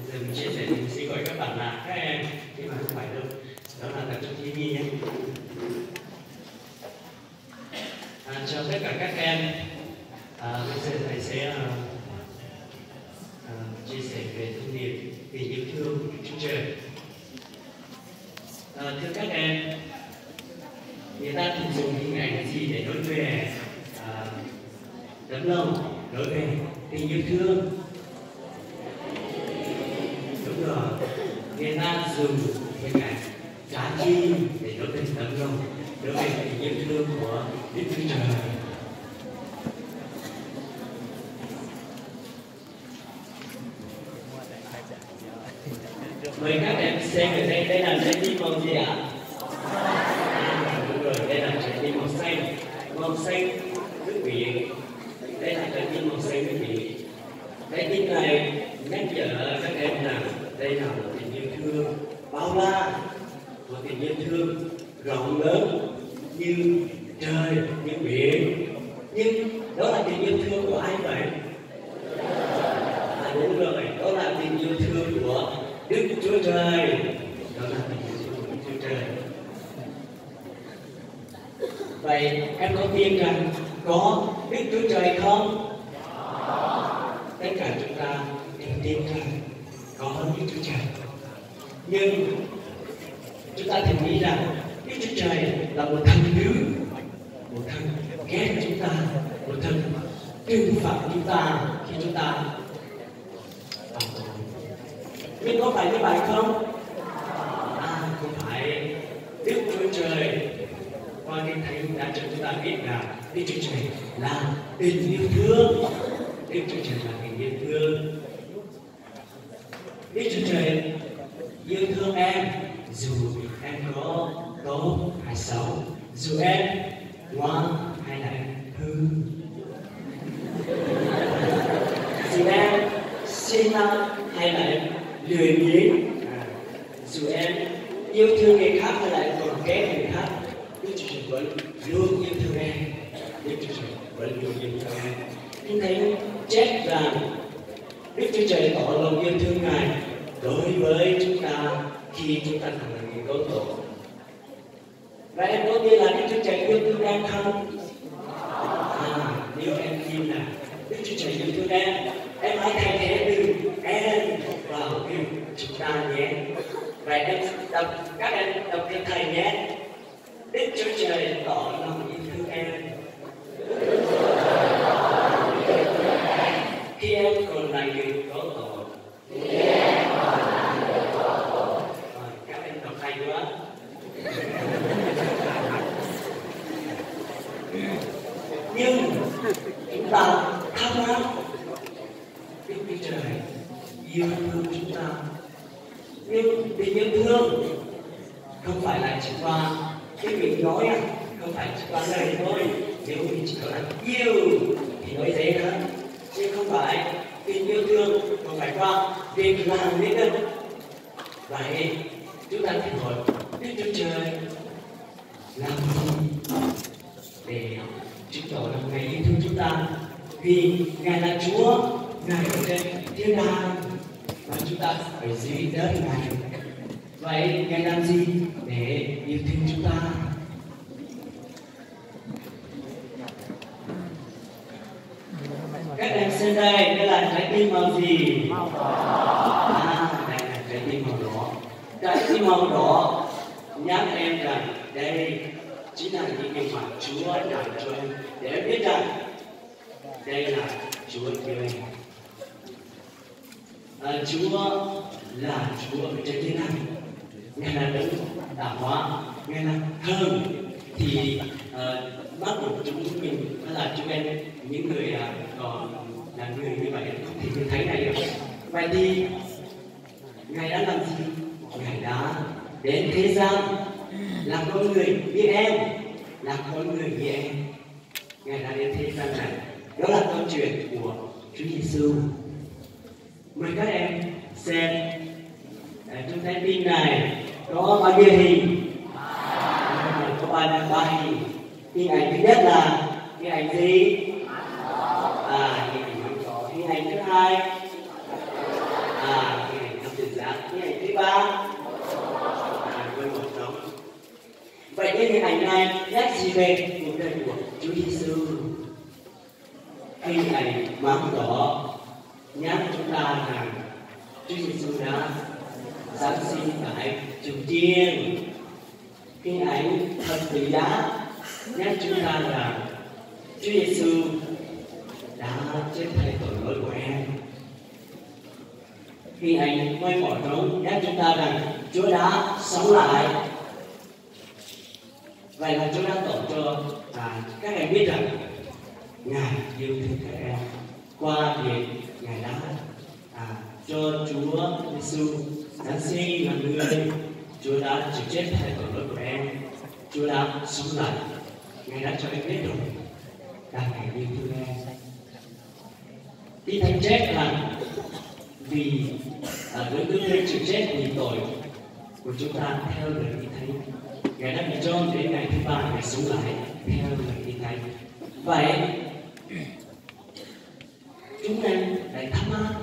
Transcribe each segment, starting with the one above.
Giờ mình chia sẻ thì mình xin gọi các bạn là các em, nhưng mà không phải đâu, đó là tập trung thi nhé. Chào tất cả các em. Bây giờ thầy sẽ chia sẻ về thông điệp tình yêu thương của Chúa Trời. Thưa các em, người ta thường dùng hình ảnh gì để nói về tấm lòng, nói về tình yêu thương? Đúng rồi, người ta dùng hình ảnh trái tim để nói về tấm lòng, nói về tình yêu thương của Đức Chúa Trời. Mời các em xem ở đây, đây là trái tim màu gì ạ? Đúng rồi, đây là trái tim màu xanh. Màu xanh quý vị, đây là trái tim màu xanh quý vị. Trái tim này nhắc nhở các em rằng đây là một tình yêu thương bao la, một tình yêu thương rộng lớn như trời, như biển. Nhưng đó là tình yêu thương của ai vậy? Đúng rồi, đó là tình yêu thương của Đức Chúa Trời. Đó là tình yêu thương của Đức Chúa Trời. Vậy em có tin rằng có Đức Chúa Trời không? Tất cả chúng ta đều tin rằng có Đức Chúa Trời. Nhưng chúng ta thường nghĩ rằng Đức Chúa Trời là một thần dữ, một thần ghét chúng ta, một thần trừng phạt chúng ta khi chúng ta. Nhưng có phải như vậy không? Không phải. Đức Chúa Trời qua Kinh Thánh đã cho chúng ta biết là Đức Chúa Trời là tình yêu thương. Đức Chúa Trời là tình yêu thương. Đức Chúa Trời yêu thương em dù em có tốt hay xấu, dù em ngoan hay là hư, dù em siêng năng hay là em lười biếng, dù em yêu thương người khác hay là em còn ghét người khác, Đức Chúa Trời vẫn luôn yêu thương em. Đức Chúa Trời vẫn luôn yêu thương em. Kinh Thánh chép rằng Đức Chúa Trời tỏ lòng yêu thương Ngài đối với chúng ta khi chúng ta còn là người có tội. Và em có tin là Đức Chúa Trời yêu thương em không? Nếu em tin là Đức Chúa Trời yêu thương em hãy thay thế từ em vào yêu chúng ta nhé. Vậy em các em đọc theo thầy nhé. Đức Chúa Trời tỏ lòng yêu thương em khi em còn là người có tội. Các em đọc hay quá. Nhưng chúng ta thắc mắc, Đức Chúa Trời yêu thương chúng ta, nhưng tình yêu thương không phải là chỉ qua cái việc nói, không phải chỉ qua lời thôi. Nếu mình chỉ nói là yêu thì nói dễ hơn, nhưng không phải. Tình yêu thương không phải qua việc làm nên đâu. Vậy chúng ta thử hỏi Đức Chúa Trời làm gì để chứng tỏ là Ngài yêu thương chúng ta? Vì Ngài là Chúa, Ngài ở trên thiên đàng và chúng ta phải dưới đất Ngài. Vậy Ngài làm gì để yêu thương chúng ta? Các em xem đây, đây là trái tim màu gì? Đây là trái tim màu đỏ. Trái tim màu đỏ nhắc em rằng đây chính là những điều mà Chúa làm cho em, để em biết rằng đây là Chúa yêu em. Chúa là Chúa ở trên thiên đàng. Ngài là đấng tạo hóa, Ngài là thần. Thì mắt của chúng mình hay là chúng em, những người còn là người như vậy không thể nhìn thấy này được. Vậy thì Ngài đã làm gì? Ngài đã đến thế gian làm con người như em, làm con người như em. Ngài đã đến thế gian này. Đó là câu chuyện của Chúa Giêsu. Mời các em xem trong trái tim này có bao nhiêu hình? Có ba hình. Hình ảnh thứ nhất là hình ảnh gì? Hình ảnh có. Hình ảnh thứ hai hình ảnh dạ cái này thứ ba quên một giống. Vậy cái hình ảnh này nhắc gì về cuộc đời của Chúa Giêsu? Hình ảnh mắng đỏ nhắc chúng ta rằng Chúa Giêsu đã Giáng sinh tại Triều Tiên. Hình ảnh thật quý giá nhắc chúng ta rằng Chúa Giêsu đã chết thay tội lỗi của em. Hình ảnh quay mỏ trống nhắc chúng ta rằng Chúa đã sống lại. Vậy là Chúa đã tỏ cho các em biết rằng Ngài yêu thương các em qua việc Ngài đã cho Chúa Giêsu Giáng sinh làm người. Chúa đã chịu chết thay tội lỗi của em. Chúa đã sống lại. Ngài đã cho em biết rồi rằng Ngài yêu thương em. Kinh Thánh chép rằng vì đối tượng lên chịu chết vì tội của chúng ta theo lời Kinh Thánh. Ngài đã bị cho đến ngày thứ ba Ngài sống lại theo lời Kinh Thánh. Vậy chúng em lại thắc mắc,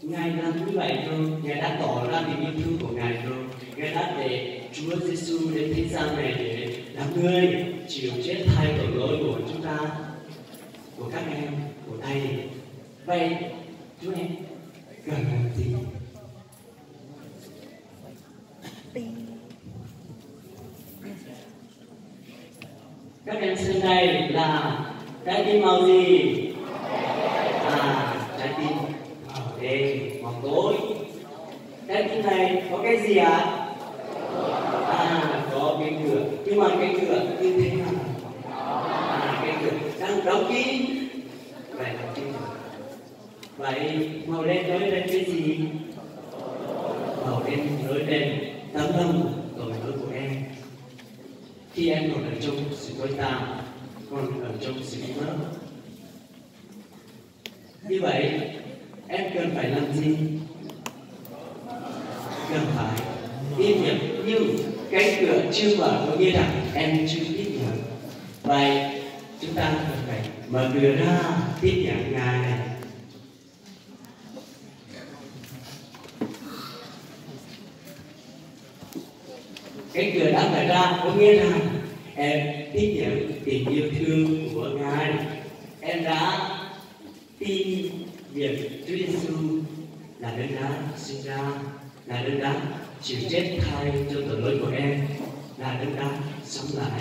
Ngài làm như vậy rồi, Ngài đã tỏ ra tình yêu thương của Ngài rồi, Ngài đã để Chúa Giêsu đến thế gian này để làm người chịu chết thay tội lỗi của chúng ta, của các em, của Thầy. Vậy chúng em cần làm gì? Các em xem đây là trái tim màu gì? Trái tim màu đen, màu tối. Trái tim này có cái gì ạ? Có cái cửa. Nhưng mà cái cửa như thế nào? Cái cửa đang đóng kín. Vậy là kim. Vậy màu đen nói lên cái gì? Màu đen nói lên tấm lòng tội lỗi của em. Khi em còn ở trong sự tối tăm, còn ở trong sự bị mất. Như vậy, em cần phải làm gì? Cần phải tiếp nhận, nhưng cánh cửa chưa mở có nghĩa là em chưa tiếp nhận. Vậy chúng ta cần phải mở cửa ra tiếp nhận Ngài. Cánh cửa đã mở ra có nghĩa là em tiếp nhận tình yêu thương của Ngài. Em đã tin việc Chúa Giêsu là đấng đã sinh ra, là đấng đã chịu chết thay cho tội lỗi của em, là đấng đã sống lại.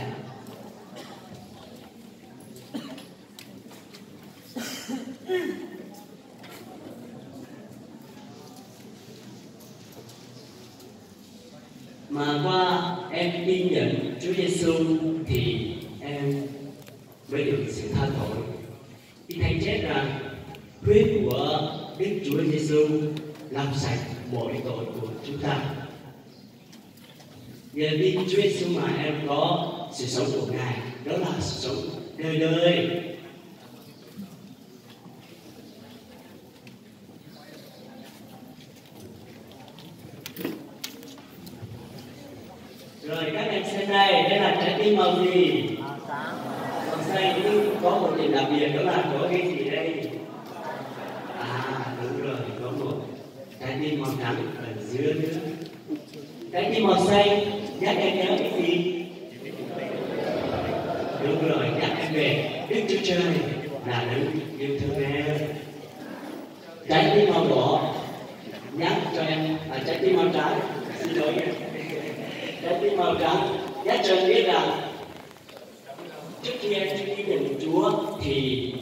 Mà qua em tin nhận Chúa Giêsu thì em mới được sự tha tội. Kinh Thánh chép rằng huyết của Đức Chúa Giêsu làm sạch mọi tội của chúng ta. Nhờ tin Chúa Giêsu mà em có sự sống của Ngài, đó là sự sống đời đời. Rồi các em xem đây là trái tim màu gì? Màu xanh, nhưng có một điểm đặc biệt đó là có cái gì đây? Đúng rồi, có một trái tim màu trắng ở giữa nữa. Trái tim màu xanh nhắc em nhớ cái gì? Đúng rồi, nhắc em về Đức Chúa Trời là đấng yêu thương em. Trái tim màu đỏ nhắc cho em trái tim màu trắng, xin lỗi nha. Trái tim màu trắng nhắc cho em biết rằng trước khi em chưa tin nhận Chúa thì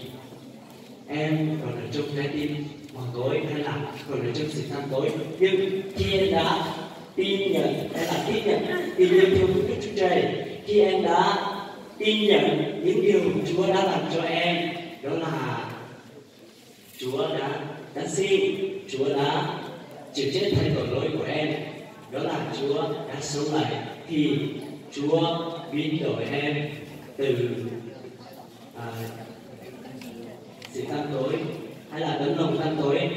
em còn ở trong trái tim màu tối hay là còn ở trong sự tăm tối. Nhưng khi em đã tin nhận hay là tiếp nhận tình yêu thương của Đức Chúa Trời, khi em đã tin nhận những điều Chúa đã làm cho em, đó là Chúa đã sinh, Chúa đã chịu chết thay tội lỗi của em, đó là Chúa đã sống lại, thì Chúa biến đổi em từ sự tăm tối hay là tấm lòng tăm tối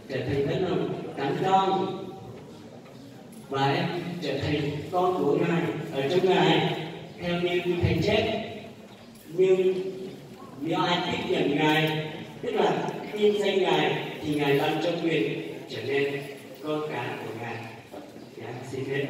trở thành tấm lòng cảm thông, và em trở thành con của Ngài ở trong Ngài theo như Thánh chép. Nhưng nếu ai tiếp nhận Ngài, tức là tin danh Ngài, thì Ngài ban cho quyền trở nên con cái của Ngài. Thì anh xin hết.